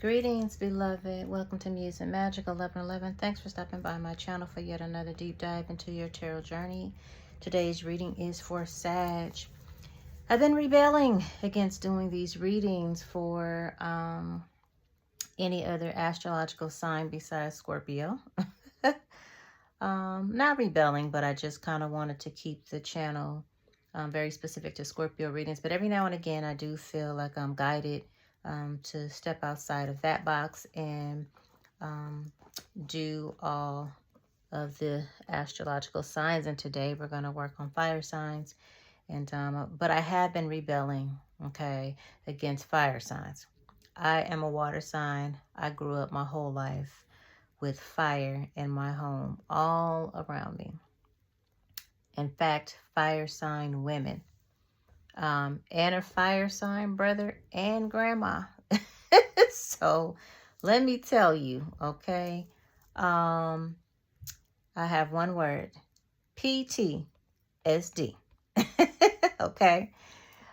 Greetings, beloved. Welcome to Muse and Magic 1111. Thanks for stopping by my channel for yet another deep dive into your tarot journey. Today's reading is for Sag. I've been rebelling against doing these readings for any other astrological sign besides Scorpio. Not rebelling, but I just kind of wanted to keep the channel very specific to Scorpio readings. But every now and again, I do feel like I'm guided to step outside of that box and do all of the astrological signs. And today we're going to work on fire signs. And but I have been rebelling, okay, against fire signs. I am a water sign. I grew up my whole life with fire in my home all around me. In fact, fire sign women. And a fire sign brother and grandma. So let me tell you, okay, I have one word, PTSD. Okay.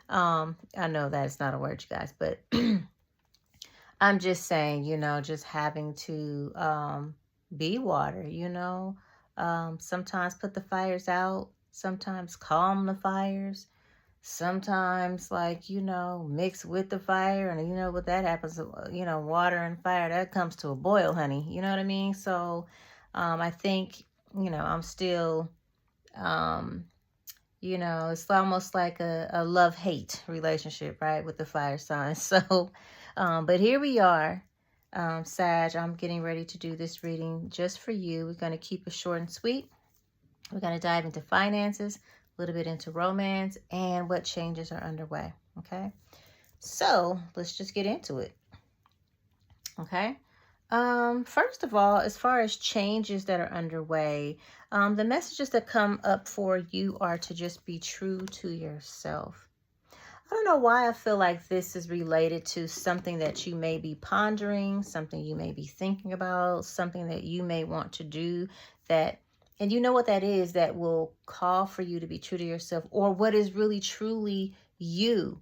I know that's not a word, you guys, but I'm just saying, just having to be water, sometimes put the fires out, sometimes calm the fires. Sometimes, mix with the fire, and what that happens, water and fire, that comes to a boil, honey. You know what I mean? So, I think, I'm still, it's almost like a love-hate relationship, right, with the fire sign. So, but here we are, Sag, I'm getting ready to do this reading just for you. We're going to keep it short and sweet. We're going to dive into finances, a little bit into romance, and what changes are underway, okay? So let's just get into it, okay? First of all, as far as changes that are underway, the messages that come up for you are to just be true to yourself. I don't know why I feel like this is related to something that you may be pondering, something you may be thinking about, something that you may want to do that, and you know what that is, that will call for you to be true to yourself, or what is really truly you.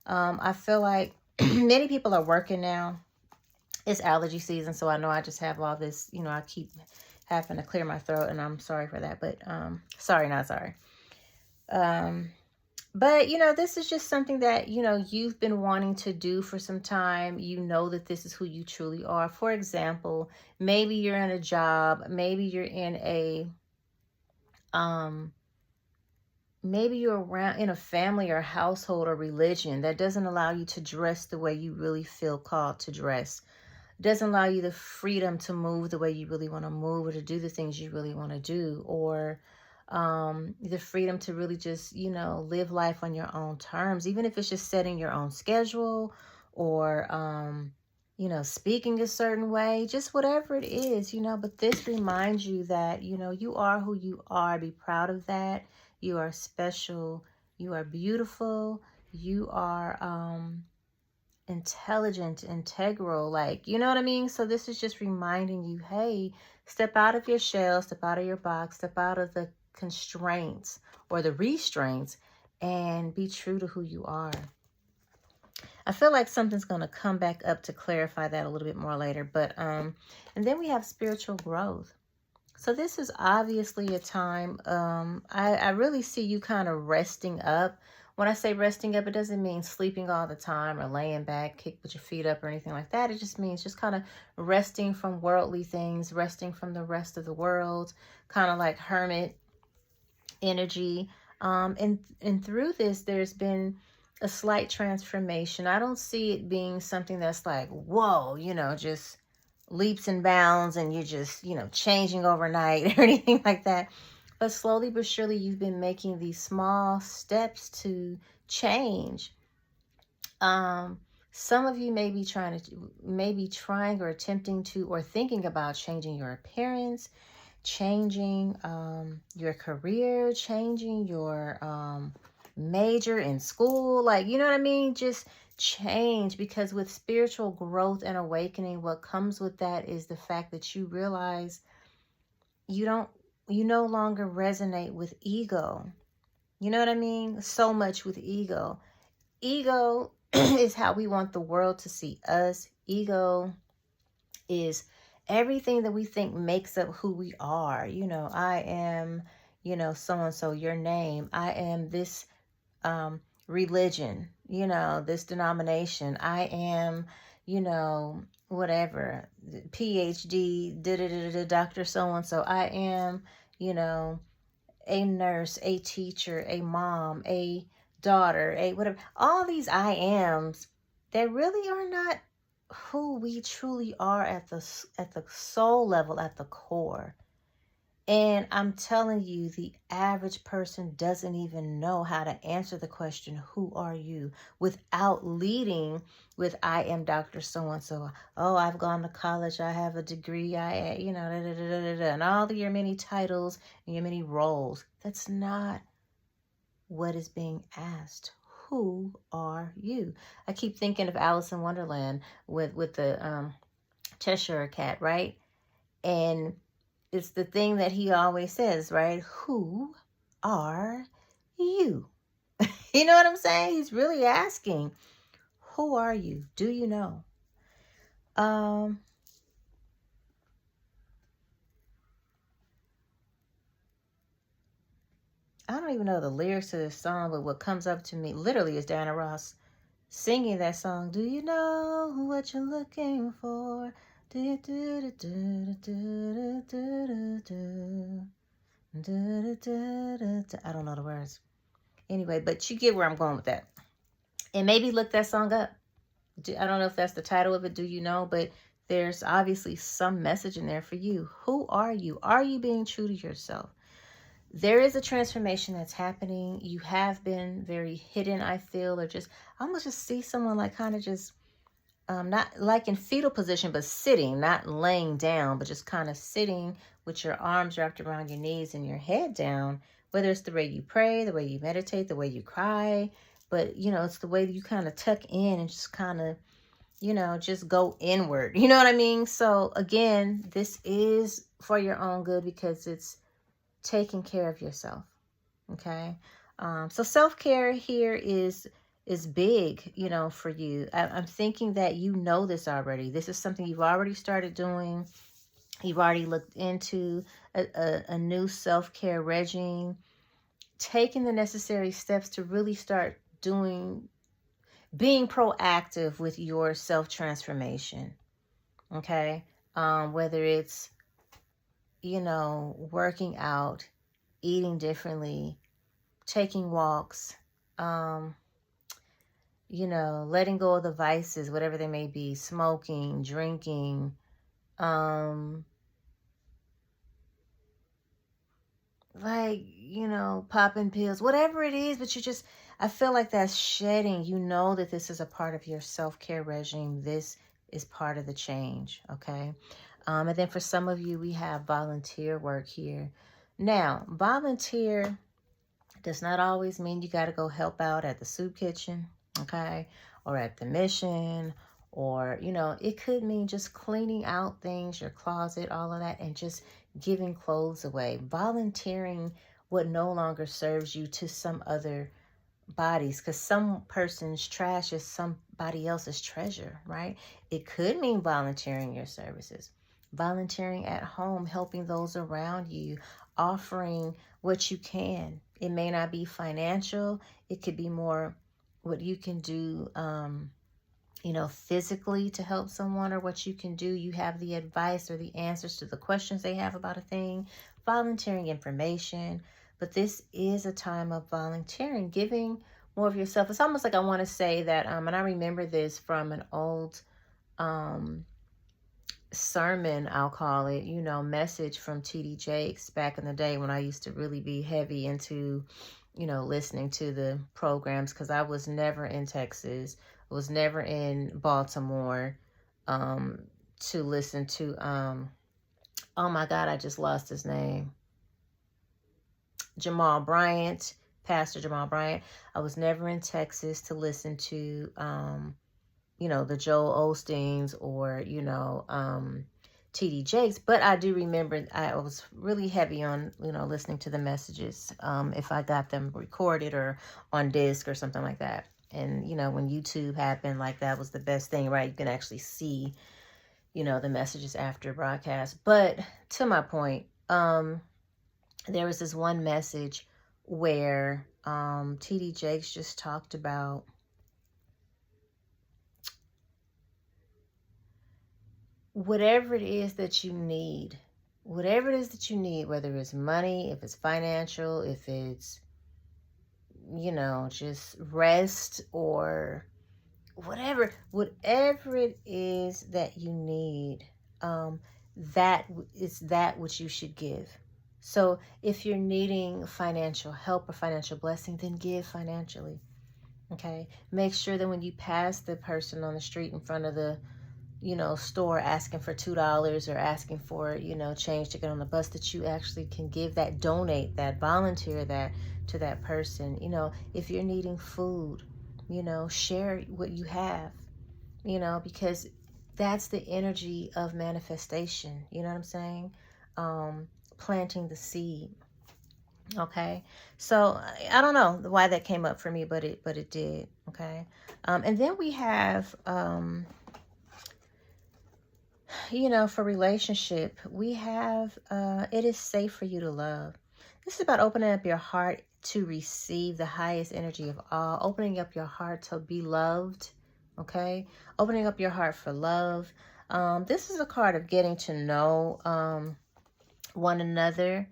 I feel like many people are working now. It's allergy season, so I know I just have all this, I keep having to clear my throat, and I'm sorry for that, but sorry, not sorry. But, this is just something that, you've been wanting to do for some time. You know that this is who you truly are. For example, maybe you're in a job, maybe you're in a maybe you're around in a family or household or religion that doesn't allow you to dress the way you really feel called to dress. It doesn't allow you the freedom to move the way you really want to move, or to do the things you really want to do, or the freedom to really just, live life on your own terms, even if it's just setting your own schedule, or speaking a certain way, just whatever it is, but this reminds you that, you are who you are. Be proud of that. You are special. You are beautiful. You are intelligent, integral, you know what I mean? So this is just reminding you, hey, step out of your shell, step out of your box, step out of the constraints or the restraints, and be true to who you are. I feel like something's going to come back up to clarify that a little bit more later. But, and then we have spiritual growth. So this is obviously a time, I really see you kind of resting up. When I say resting up, it doesn't mean sleeping all the time or laying back, kick with your feet up or anything like that. It just means just kind of resting from worldly things, resting from the rest of the world, kind of like hermit energy. And through this, there's been a slight transformation. I don't see it being something that's like, whoa, just leaps and bounds and you're just, changing overnight or anything like that. But slowly but surely, you've been making these small steps to change. Some of you may be trying or attempting to, or thinking about changing your appearance, changing your career, changing your major in school, you know what I mean? Just change, because with spiritual growth and awakening, what comes with that is the fact that you realize you no longer resonate with ego. You know what I mean? So much with ego. Ego is how we want the world to see us. Ego is everything that we think makes up who we are. I am, so-and-so, your name. I am this religion, this denomination. I am, whatever, PhD, Dr. So-and-so. I am, you know, a nurse, a teacher, a mom, a daughter, a whatever. All these I ams, they really are not who we truly are at the soul level, at the core. And I'm telling you, the average person doesn't even know how to answer the question, who are you? Without leading with, I am Dr. So-and-so. Oh, I've gone to college. I have a degree. And all of your many titles and your many roles. That's not what is being asked. Who are you? I keep thinking of Alice in Wonderland with the Cheshire Cat, right? And it's the thing that he always says, right? Who are you? You know what I'm saying? He's really asking, who are you? Do you know? Um, I don't even know the lyrics to this song, but what comes up to me literally is Diana Ross singing that song. Do you know what you're looking for? I don't know the words. Anyway, but you get where I'm going with that. And maybe look that song up. I don't know if that's the title of it, do you know? But there's obviously some message in there for you. Who are you? Are you being true to yourself? There is a transformation that's happening. You have been very hidden, I feel, or just, I almost just see someone like kind of just, not like in fetal position, but sitting, not laying down, but just kind of sitting with your arms wrapped around your knees and your head down, whether it's the way you pray, the way you meditate, the way you cry, but, it's the way that you kind of tuck in and just kind of, just go inward. You know what I mean? So again, this is for your own good because it's taking care of yourself. Okay. So self-care here is big, for you. I'm thinking that you know this already. This is something you've already started doing. You've already looked into a new self-care regime, taking the necessary steps to really start being proactive with your self-transformation. Okay. Whether it's, working out, eating differently, taking walks, letting go of the vices, whatever they may be, smoking, drinking, popping pills, whatever it is, but I feel like that's shedding. You know that this is a part of your self-care regime. This is part of the change, okay? And then for some of you, we have volunteer work here. Now, volunteer does not always mean you got to go help out at the soup kitchen, okay? Or at the mission, or, it could mean just cleaning out things, your closet, all of that, and just giving clothes away. Volunteering what no longer serves you to some other bodies, because some person's trash is somebody else's treasure, right? It could mean volunteering your services, volunteering at home, helping those around you, offering what you can. It may not be financial. It could be more what you can do, physically to help someone, or what you can do. You have the advice or the answers to the questions they have about a thing, volunteering information. But this is a time of volunteering, giving more of yourself. It's almost like I want to say that, and I remember this from an old sermon, I'll call it, message from T.D. Jakes back in the day when I used to really be heavy into, listening to the programs, because I was never in Texas. I was never in Baltimore to listen to, oh my God, I just lost his name. Jamal Bryant, Pastor Jamal Bryant. I was never in Texas to listen to, the Joel Osteens or, T.D. Jakes. But I do remember I was really heavy on, listening to the messages, if I got them recorded or on disc or something like that. And, you know, when YouTube happened, like, that was the best thing, right? You can actually see, you know, the messages after broadcast. But to my point, there was this one message where TD Jakes just talked about whatever it is that you need, whatever it is that you need, whether it's money, if it's financial, if it's, you know, just rest or whatever it is that you need, that is that which you should give. So if you're needing financial help or financial blessing, then give financially. Okay. Make sure that when you pass the person on the street in front of the, you know, store asking for $2 or asking for, you know, change to get on the bus, that you actually can give that, donate that, volunteer that to that person. You know, if you're needing food, you know, share what you have, you know, because that's the energy of manifestation. You know what I'm saying? Planting the seed. Okay. So I don't know why that came up for me, but it did. Okay. And then we have, you know, for relationship, we have, it is safe for you to love. This is about opening up your heart to receive the highest energy of all, opening up your heart to be loved. Okay. Opening up your heart for love. This is a card of getting to know, one another.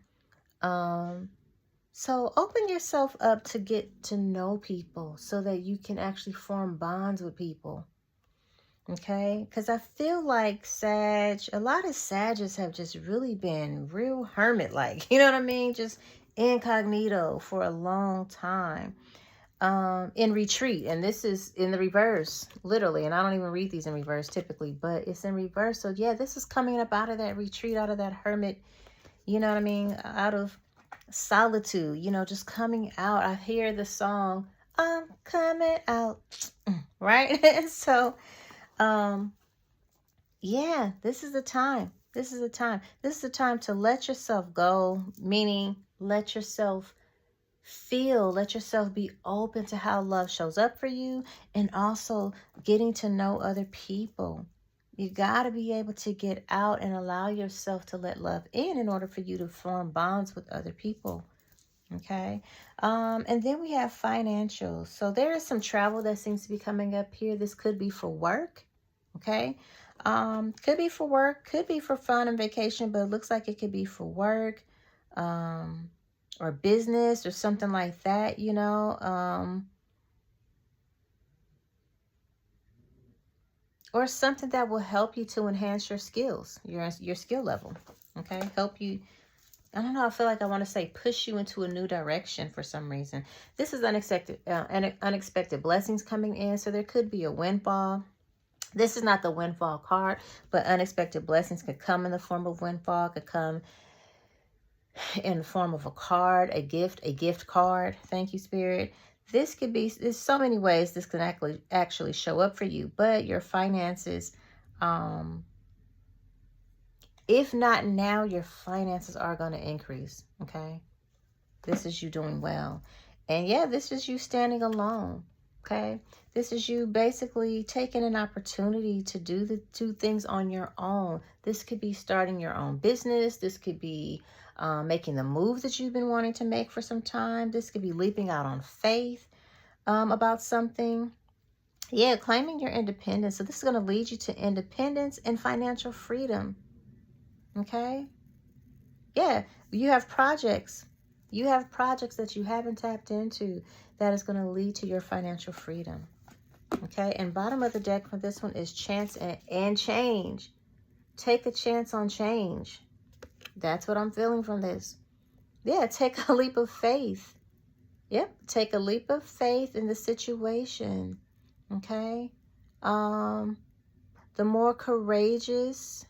So open yourself up to get to know people so that you can actually form bonds with people. Okay, because I feel like a lot of Sages have just really been real hermit-like. You know what I mean? Just incognito for a long time. In retreat. And this is in the reverse, literally. And I don't even read these in reverse typically, but it's in reverse. So yeah, this is coming up out of that retreat, out of that hermit, you know what I mean? Out of solitude, you know, just coming out. I hear the song, I'm coming out, right? And so, yeah, this is the time. This is the time. This is the time to let yourself go, meaning let yourself feel, let yourself be open to how love shows up for you, and also getting to know other people. You got to be able to get out and allow yourself to let love in order for you to form bonds with other people. Okay. And then we have financials. So there is some travel that seems to be coming up here. This could be for work. Okay. Could be for work, could be for fun and vacation, but it looks like it could be for work, or business or something like that, you know, or something that will help you to enhance your skills, your skill level. Okay. Help you. I don't know. I feel like I want to say push you into a new direction for some reason. This is unexpected blessings coming in. So there could be a windfall. This is not the windfall card, but unexpected blessings could come in the form of windfall, could come in the form of a card, a gift card. Thank you, Spirit. This could be, there's so many ways this can actually show up for you, but your finances, if not now, your finances are going to increase. Okay. This is you doing well. And yeah, this is you standing alone. Okay. This is you basically taking an opportunity to do things on your own. This could be starting your own business. This could be making the move that you've been wanting to make for some time. This could be leaping out on faith about something. Yeah, claiming your independence. So this is going to lead you to independence and financial freedom. Okay. Yeah, you have projects. You have projects that you haven't tapped into that is going to lead to your financial freedom. Okay, and bottom of the deck for this one is chance and change. Take a chance on change. That's what I'm feeling from this. Yeah, take a leap of faith. Yep, take a leap of faith in the situation. Okay, the more courageous.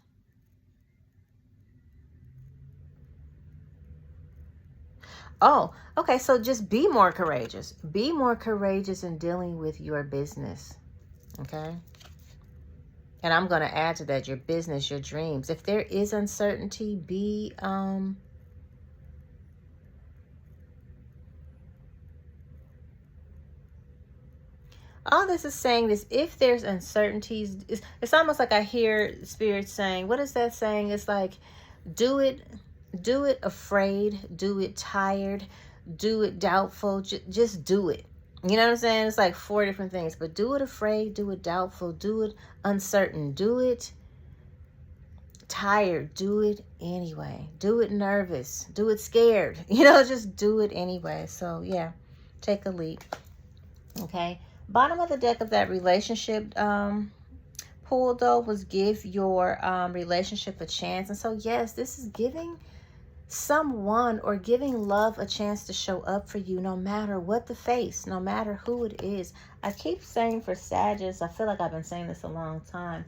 Oh, okay. So just be more courageous. Be more courageous in dealing with your business. Okay. And I'm going to add to that your business, your dreams. If there is uncertainty, be All this is saying is if there's uncertainties, it's almost like I hear Spirit saying, what is that saying? It's like, do it afraid, do it tired, do it doubtful, just do it. You know what I'm saying? It's like 4 different things, but do it afraid, do it doubtful, do it uncertain, do it tired, do it anyway, do it nervous, do it scared, just do it anyway. So yeah, take a leap. Okay, bottom of the deck of that relationship pull though was give your relationship a chance. And so yes, this is giving someone or giving love a chance to show up for you, no matter what the face, no matter who it is. I keep saying for Sagittarius, I feel like I've been saying this a long time,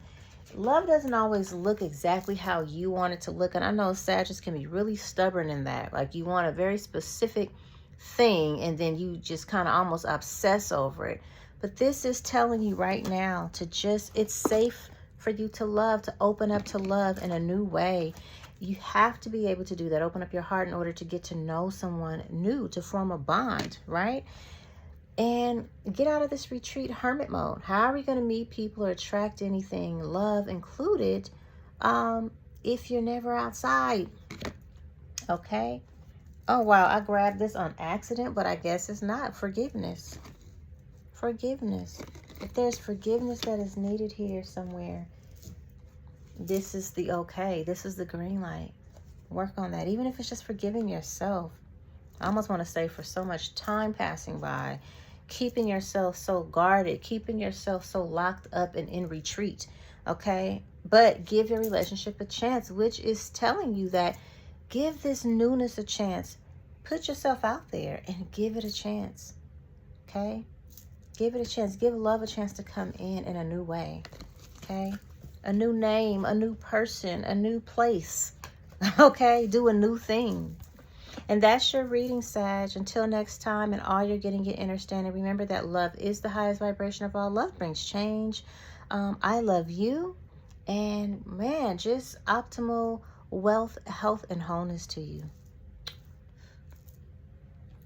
love doesn't always look exactly how you want it to look. And I know Sagittarius can be really stubborn in that. Like you want a very specific thing and then you just kind of almost obsess over it. But this is telling you right now to just, it's safe for you to love, to open up to love in a new way. You have to be able to do that. Open up your heart in order to get to know someone new, to form a bond, right? And get out of this retreat hermit mode. How are we going to meet people or attract anything, love included, if you're never outside? Okay. Oh, wow. I grabbed this on accident, but I guess it's not. Forgiveness. Forgiveness. If there's forgiveness that is needed here somewhere, this is the okay. This is the green light. Work on that. Even if it's just forgiving yourself. I almost want to say for so much time passing by, keeping yourself so guarded, keeping yourself so locked up and in retreat. Okay. But give your relationship a chance, which is telling you that give this newness a chance. Put yourself out there and give it a chance. Okay. Give it a chance. Give love a chance to come in a new way. Okay. A new name, a new person, a new place. Okay. Do a new thing. And that's your reading, Sag. Until next time, and all you're getting your inner standing. Remember that love is the highest vibration of all. Love brings change. I love you. And man, just optimal wealth, health, and wholeness to you.